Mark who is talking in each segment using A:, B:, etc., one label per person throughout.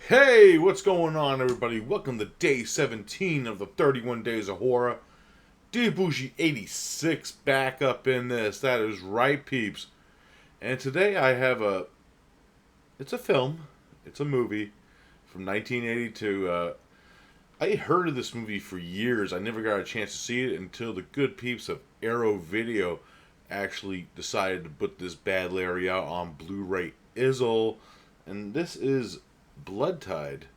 A: Hey, what's going on, everybody? Welcome to day 17 of the 31 Days of Horror. D Bougie 86 back up in this. That is right, peeps. And today I have a. It's a film. It's a movie from 1982. I heard of this movie for years. I never got a chance to see it until the good peeps of Arrow Video actually decided to put this bad Larry out on Blu-ray Izzle. And this is Blood Tide.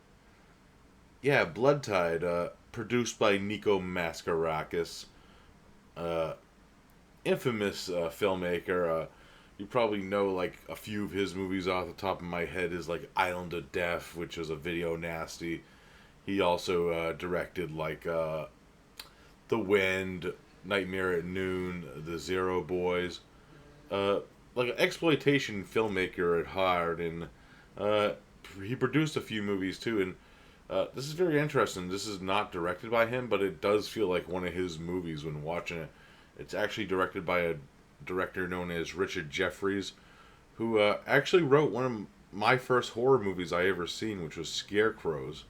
A: Yeah, Blood Tide, produced by Nico Mastorakis, uh, infamous filmmaker. You probably know like a few of his movies off the top of my head is like Island of Death, which was a video nasty. He also directed like The Wind, Nightmare at Noon, The Zero Boys. Uh, like an exploitation filmmaker at heart, and uh, he produced a few movies too. And this is very interesting. This is not directed by him, but it does feel like one of his movies when watching it. It's actually directed by a director known as Richard Jeffries, who actually wrote one of my first horror movies I ever seen, which was Scarecrows,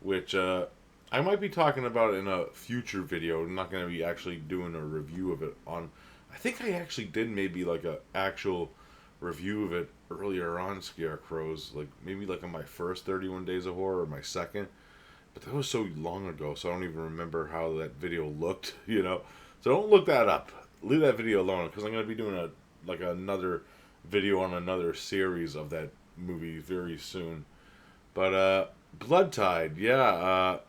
A: which I might be talking about in a future video. I'm not going to be actually doing a review of it on. I think I actually did maybe like a actual review of it earlier on Scarecrows, like maybe like on my first 31 Days of Horror or my second. But that was so long ago, so I don't even remember how that video looked, you know. So don't look that up. Leave that video alone because I'm going to be doing another video on another series of that movie very soon. But Blood Tide, yeah,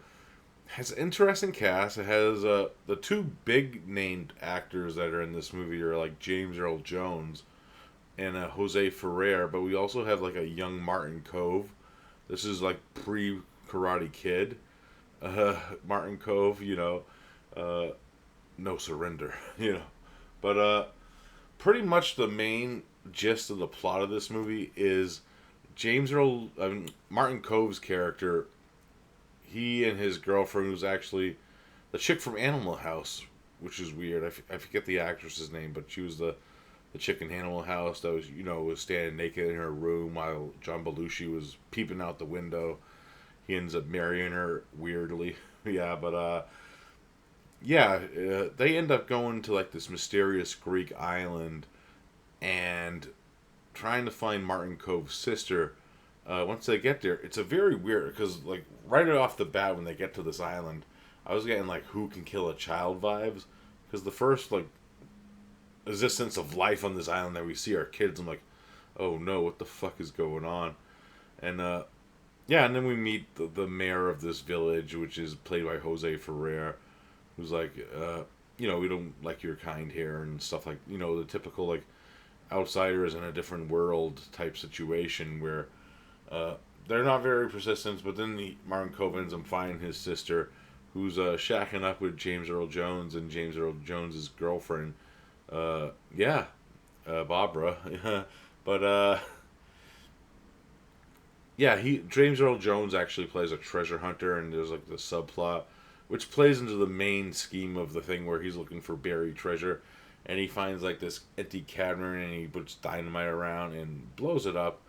A: has an interesting cast. It has the two big named actors that are in this movie are like James Earl Jones and Jose Ferrer, but we also have like a young Martin Cove. This is like pre Karate Kid. Martin Cove, uh, no surrender, you know. But pretty much the main gist of the plot of this movie is Martin Cove's character. He and his girlfriend, who's actually the chick from Animal House, which is weird. I forget the actress's name, but she was the chick in Animal House that was standing naked in her room while John Belushi was peeping out the window. He ends up marrying her weirdly. Yeah, but they end up going to like this mysterious Greek island and trying to find Martin Cove's sister. Once they get there, it's a very weird because like right off the bat when they get to this island, I was getting like who can kill a child vibes because the first like existence of life on this island that we see are kids. I'm like, oh no, what the fuck is going on? And yeah, and then we meet the mayor of this village, which is played by Jose Ferrer, who's like, we don't like your kind here and stuff like, the typical like outsiders in a different world type situation where uh, they're not very persistent. But then Martin Cove ends up finding his sister, who's shacking up with James Earl Jones and James Earl Jones's girlfriend. Yeah, Barbara. But yeah, he James Earl Jones actually plays a treasure hunter, and there's like the subplot, which plays into the main scheme of the thing where he's looking for buried treasure, and he finds like this empty cavern, and he puts dynamite around and blows it up.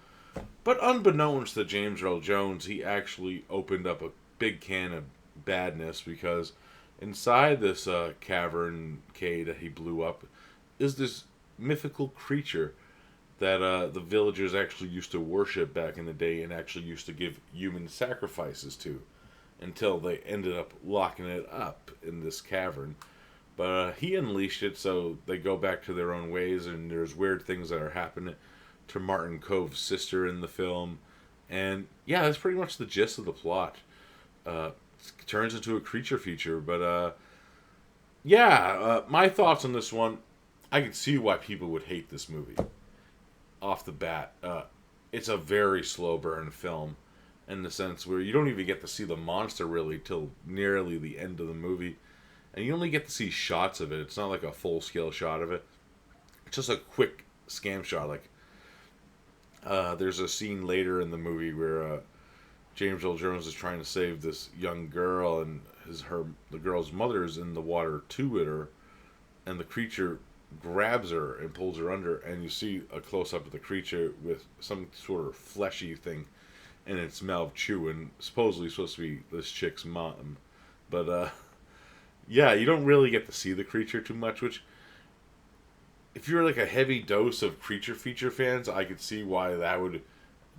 A: But unbeknownst to James Earl Jones, he actually opened up a big can of badness because inside this cavern cave that he blew up is this mythical creature that the villagers actually used to worship back in the day and actually used to give human sacrifices to until they ended up locking it up in this cavern. But he unleashed it, so they go back to their own ways, and there's weird things that are happening to Martin Cove's sister in the film. And yeah, that's pretty much the gist of the plot. It turns into a creature feature, but my thoughts on this one. I could see why people would hate this movie off the bat. It's a very slow burn film in the sense where you don't even get to see the monster really till nearly the end of the movie, and you only get to see shots of it. It's not like a full scale shot of it. It's just a quick scam shot. Like there's a scene later in the movie where James Earl Jones is trying to save this young girl, and the girl's mother is in the water too with her, and the creature grabs her and pulls her under, and you see a close up of the creature with some sort of fleshy thing and it's Mal Chu, and supposedly supposed to be this chick's mom. But yeah, you don't really get to see the creature too much, which if you're like a heavy dose of creature feature fans, I could see why that would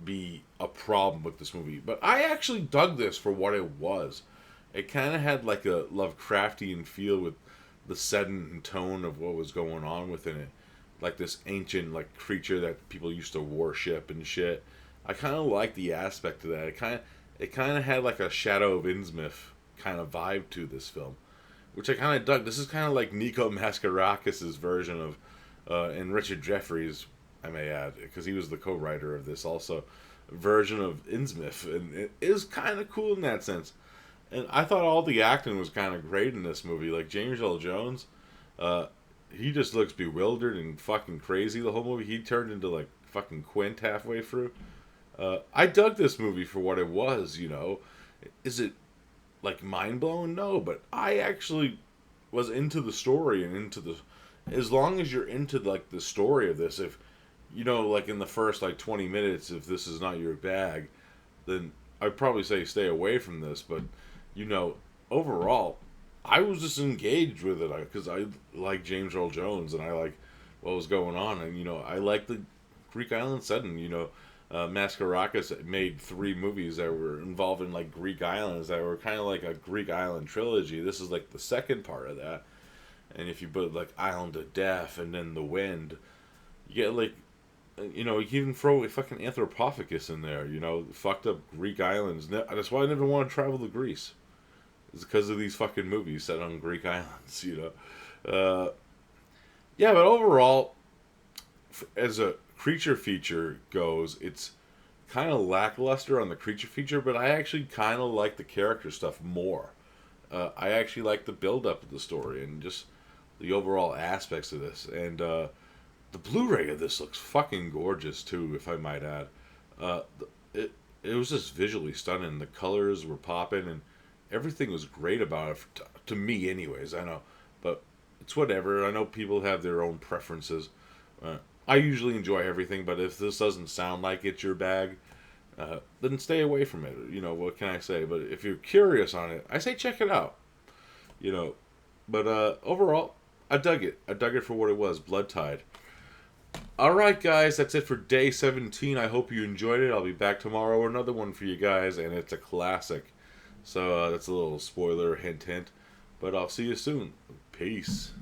A: be a problem with this movie. But I actually dug this for what it was. It kind of had like a Lovecraftian feel with the setting and tone of what was going on within it, like this ancient like creature that people used to worship and shit. I kind of like the aspect of that. It kind of had like a Shadow of Innsmouth kind of vibe to this film, which I kind of dug. This is kind of like Nico Mastorakis' version of, and Richard Jeffries, I may add, because he was the co-writer of this also, version of Innsmouth, and it is kind of cool in that sense. And I thought all the acting was kind of great in this movie. Like James Earl Jones, uh, he just looks bewildered and fucking crazy the whole movie. He turned into like fucking Quint halfway through. I dug this movie for what it was. Is it like mind blowing? No, but I actually was into the story and into the. As long as you're into like the story of this, if like in the first like 20 minutes, if this is not your bag, then I'd probably say stay away from this. But overall, I was just engaged with it because I like James Earl Jones and I like what was going on, and I like the Greek island setting. Maskarakis made 3 movies that were involving like Greek islands that were kind of like a Greek island trilogy. This is like the second part of that, and if you put like Island of Death and then The Wind, you get like you can even throw a fucking Anthropophagus in there. Fucked up Greek islands. That's why I never want to travel to Greece. It's because of these fucking movies set on Greek islands. Yeah, but overall, as a creature feature goes, it's kind of lackluster on the creature feature, but I actually kind of like the character stuff more. I actually like the build up of the story and just the overall aspects of this. And the Blu-ray of this looks fucking gorgeous too, if I might add. Uh, it it was just visually stunning. The colors were popping and everything was great about it to me, anyways. I know, but it's whatever. I know people have their own preferences. I usually enjoy everything, but if this doesn't sound like it's your bag, then stay away from it. What can I say? But if you're curious on it, I say check it out. You know, but overall, I dug it. I dug it for what it was, Blood Tide. Alright, guys, that's it for day 17. I hope you enjoyed it. I'll be back tomorrow with another one for you guys, and it's a classic. So that's a little spoiler, hint, hint. But I'll see you soon. Peace.